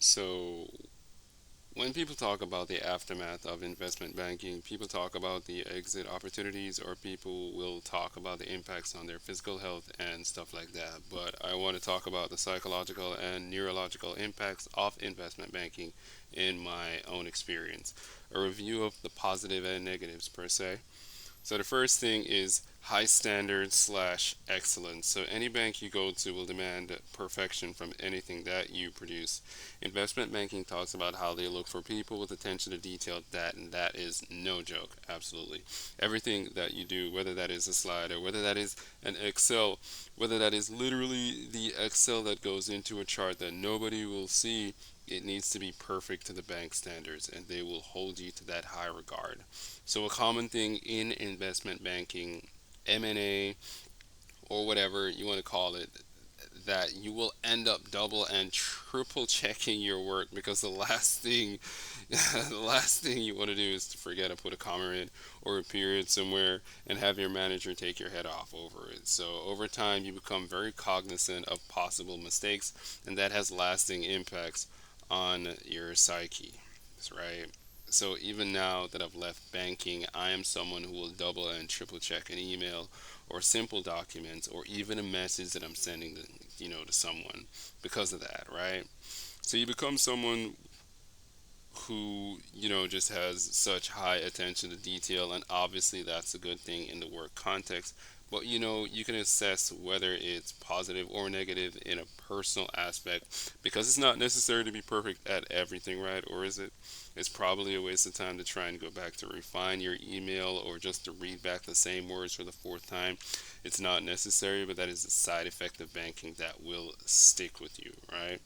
So, when people talk about the aftermath of investment banking, people talk about the exit opportunities, or people will talk about the impacts on their physical health and stuff like that. But I want to talk about the psychological and neurological impacts of investment banking in my own experience. A review of the positive and negatives, per se. So the first thing is high standards slash excellence. So any bank you go to will demand perfection from anything that you produce. Investment banking talks about how they look for people with attention to detail, and that is no joke. Absolutely. Everything that you do, whether that is a slide or whether that is an Excel, whether that is literally the Excel that goes into a chart that nobody will see, it needs to be perfect to the bank standards, and they will hold you to that high regard. So a common thing in investment banking, M&A, or whatever you want to call it, that you will end up double and triple checking your work, because the last thing the last thing you want to do is to forget to put a comma in or a period somewhere and have your manager take your head off over it. So over time you become very cognizant of possible mistakes, and that has lasting impacts on your psyche. That's right. So even now that I've left banking, I am someone who will double and triple check an email or simple documents or even a message that I'm sending to someone because of that, right? So you become someone who, just has such high attention to detail, and obviously that's a good thing in the work context. But you can assess whether it's positive or negative in a personal aspect, because it's not necessary to be perfect at everything, right? Or is it? It's probably a waste of time to try and go back to refine your email or just to read back the same words for the fourth time. It's not necessary, but that is a side effect of banking that will stick with you, right?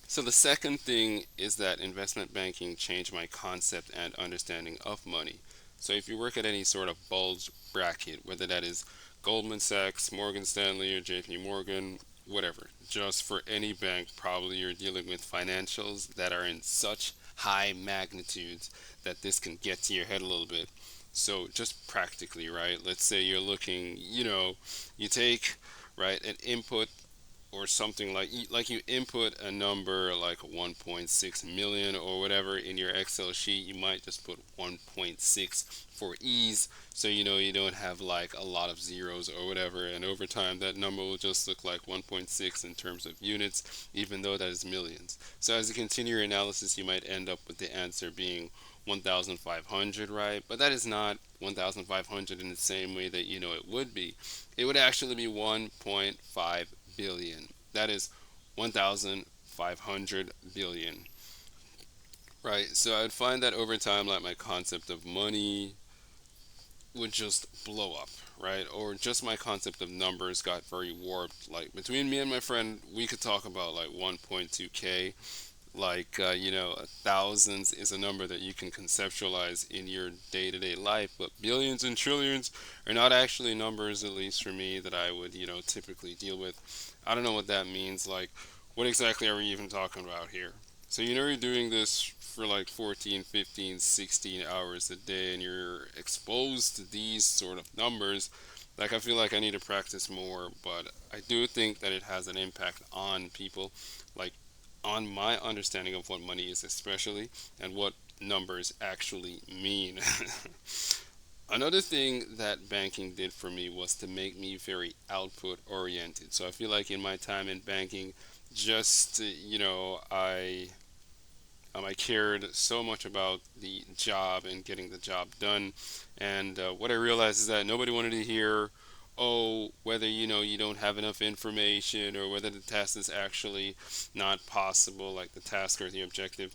So the second thing is that investment banking changed my concept and understanding of money. So if you work at any sort of bulge bracket, whether that is Goldman Sachs, Morgan Stanley, or JP Morgan, whatever, just for any bank, probably you're dealing with financials that are in such high magnitudes that this can get to your head a little bit. So just practically, right? Let's say you're looking, you take right an input or something like you input a number like 1.6 million or whatever in your Excel sheet. You might just put 1.6 for ease, so you don't have like a lot of zeros or whatever, and over time that number will just look like 1.6 in terms of units, even though that is millions. So as you continue your analysis, you might end up with the answer being 1,500, right? But that is not 1,500 in the same way that it would be. It would actually be 1.5 billion. That is 1,500 billion. Right. So I'd find that over time, like my concept of money would just blow up, right? Or just my concept of numbers got very warped. Like between me and my friend, we could talk about like 1.2k. Like, thousands is a number that you can conceptualize in your day to day life, but billions and trillions are not actually numbers, at least for me, that I would, typically deal with. I don't know what that means. Like, what exactly are we even talking about here? So, you're doing this for like 14, 15, 16 hours a day, and you're exposed to these sort of numbers. Like, I feel like I need to practice more, but I do think that it has an impact on people. Like, on my understanding of what money is, especially, and what numbers actually mean. Another thing that banking did for me was to make me very output oriented. So I feel like in my time in banking, just I cared so much about the job and getting the job done. And what I realized is that nobody wanted to hear, oh, whether you don't have enough information, or whether the task is actually not possible, like the task or the objective,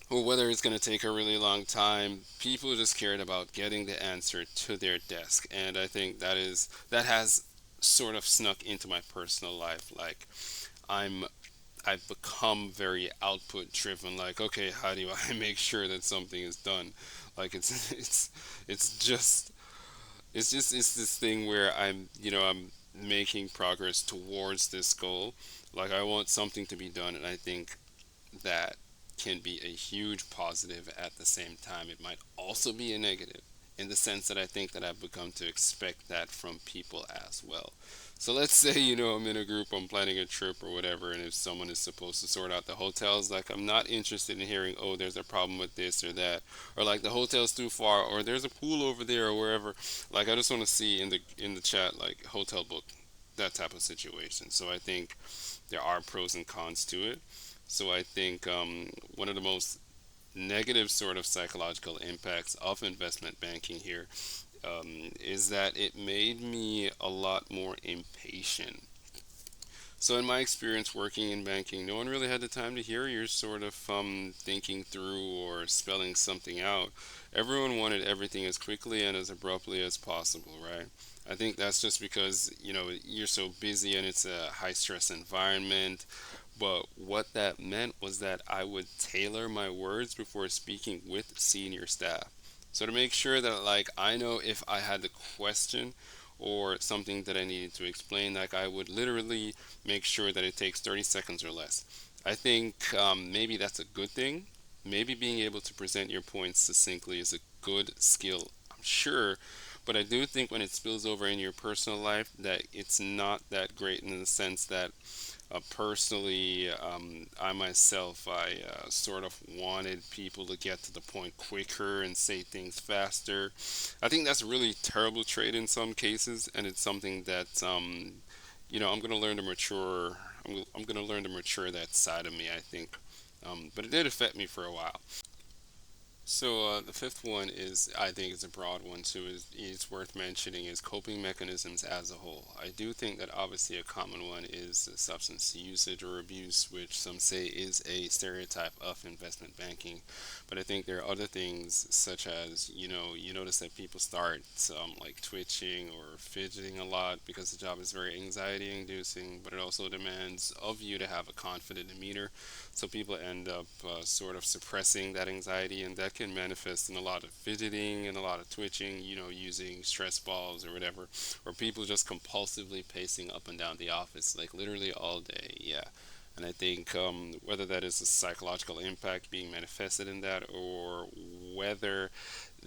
or whether it's going to take a really long time. People just cared about getting the answer to their desk, and I think that has sort of snuck into my personal life. Like, I'm I've become very output driven. Like, okay, how do I make sure that something is done? Like, it's just it's this thing where I'm making progress towards this goal. Like, I want something to be done, and I think that can be a huge positive. At the same time, it might also be a negative. in the sense that I think that I've become to expect that from people as well. So let's say, I'm in a group, I'm planning a trip or whatever, and if someone is supposed to sort out the hotels, like I'm not interested in hearing, oh, there's a problem with this or that, or like the hotel's too far, or there's a pool over there or wherever. Like I just want to see in the chat like hotel book, that type of situation. So I think there are pros and cons to it. So I think one of the most negative sort of psychological impacts of investment banking here is that it made me a lot more impatient. So, in my experience working in banking, no one really had the time to hear your sort of thinking through or spelling something out. Everyone wanted everything as quickly and as abruptly as possible, right? I think that's just because, you're so busy and it's a high stress environment. But what that meant was that I would tailor my words before speaking with senior staff. So to make sure that like I know if I had a question or something that I needed to explain, like I would literally make sure that it takes 30 seconds or less. I think maybe that's a good thing. Maybe being able to present your points succinctly is a good skill, I'm sure. But I do think when it spills over in your personal life, that it's not that great in the sense that personally, I myself, I sort of wanted people to get to the point quicker and say things faster. I think that's a really terrible trait in some cases, and it's something that, I'm going to learn to mature. I'm going to learn to mature that side of me, I think. But it did affect me for a while. So the fifth one is, I think, is a broad one too. Is worth mentioning is coping mechanisms as a whole. I do think that obviously a common one is substance usage or abuse, which some say is a stereotype of investment banking. But I think there are other things such as you notice that people start like twitching or fidgeting a lot because the job is very anxiety inducing, but it also demands of you to have a confident demeanor. So people end up sort of suppressing that anxiety, and that can manifest in a lot of fidgeting and a lot of twitching, using stress balls or whatever, or people just compulsively pacing up and down the office, like literally all day. Yeah. And I think whether that is a psychological impact being manifested in that, or whether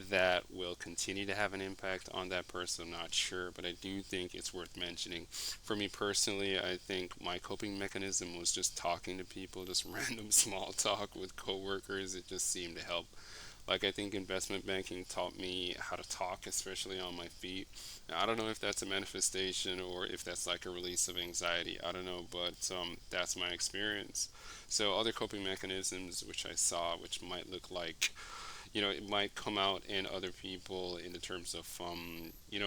that will continue to have an impact on that person, I'm not sure. But I do think it's worth mentioning. For me personally, I think my coping mechanism was just talking to people, just random small talk with coworkers. It just seemed to help. Like I think investment banking taught me how to talk, especially on my feet. Now, I don't know if that's a manifestation or if that's like a release of anxiety. I don't know, but that's my experience. So other coping mechanisms which I saw, which might look like, it might come out in other people in the terms of,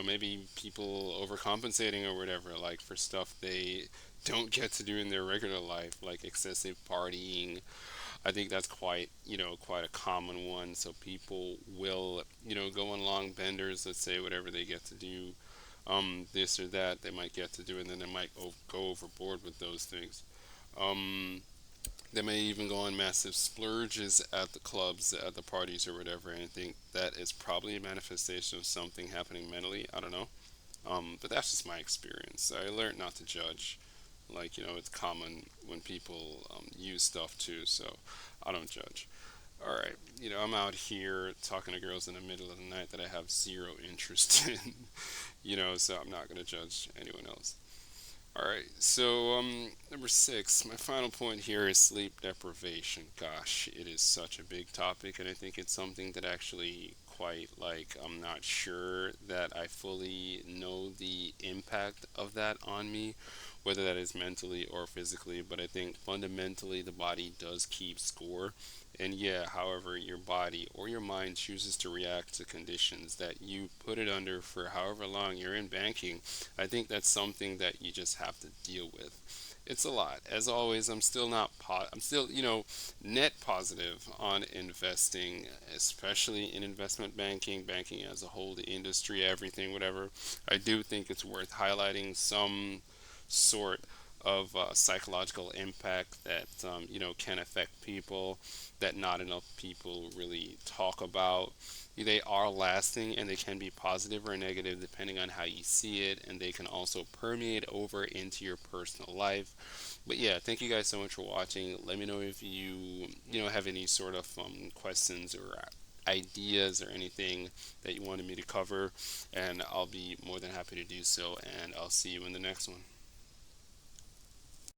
maybe people overcompensating or whatever, like for stuff they don't get to do in their regular life, like excessive partying. I think that's quite a common one. So people will, go on long benders, let's say, whatever they get to do, this or that, they might get to do, and then they might go overboard with those things. Um, they may even go on massive splurges at the clubs, at the parties, or whatever. And I think that is probably a manifestation of something happening mentally. I don't know. But that's just my experience. I learned not to judge. Like, it's common when people use stuff too, so I don't judge. All right, I'm out here talking to girls in the middle of the night that I have zero interest in, so I'm not going to judge anyone else. All right, so number six, my final point here is sleep deprivation. Gosh, it is such a big topic, and I think it's something that actually quite like I'm not sure that I fully know the impact of that on me, whether that is mentally or physically. But I think fundamentally the body does keep score, and yeah, however your body or your mind chooses to react to conditions that you put it under for however long you're in banking, I think that's something that you just have to deal with. It's a lot. As always, I'm still not I'm still, net positive on investing, especially in investment banking, banking as a whole, the industry, everything, whatever. I do think it's worth highlighting some sort of psychological impact that can affect people that not enough people really talk about. They are lasting and they can be positive or negative depending on how you see it, and they can also permeate over into your personal life. But yeah, thank you guys so much for watching. Let me know if you have any sort of questions or ideas or anything that you wanted me to cover, and I'll be more than happy to do so. And I'll see you in the next one.